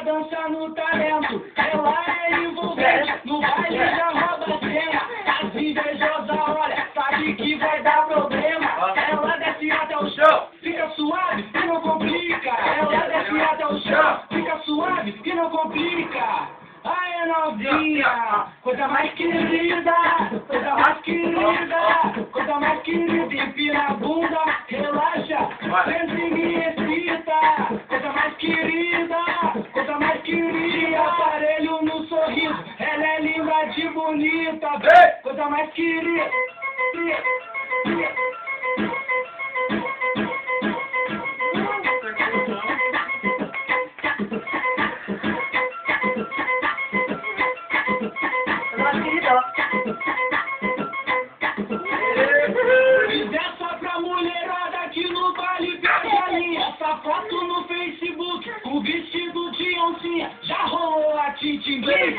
dança no talento. Ela é envolvente, no baile já rouba a cena. As invejosas olha, sabe que vai dar problema. Ela desce até o chão, fica suave e não complica. Ela desce até o chão, fica suave e não complica. Aê, novinha, coisa mais querida, coisa mais querida, coisa mais querida. Empina a bunda, relaxa, sente e me excita. Coisa mais querida, coisa mais querida. Aparelho no sorriso, ela é linda de bonita. Coisa mais querida. Fiz essa pra mulherada que no baile perde a linha. Essa foto no Facebook, com vestido de oncinha. Já rolou a tintinguinha?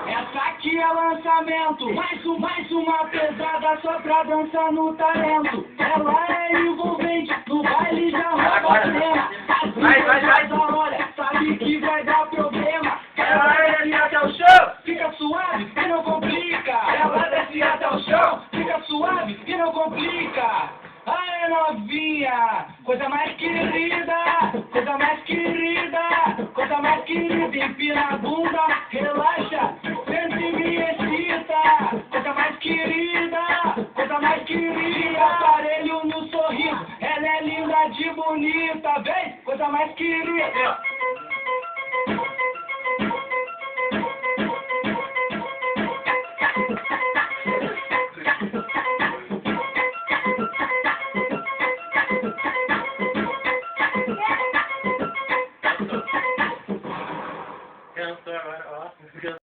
Essa aqui é lançamento, mais uma pesada só pra dançar no talento. Ela é envolvente, no baile já rouba a cena. As olha, sabe que vai dar problema. Ela desce até o chão, fica suave e não complica. Ela desce até o chão, fica suave e não complica. Aê, novinha, coisa mais querida, coisa mais querida, coisa mais querida. Empina a bunda, relaxa, sente e me excita. Coisa mais querida, coisa mais querida. Aparelho no sorriso, ela é linda de bonita. Vem, coisa mais querida. Cansou agora, ó.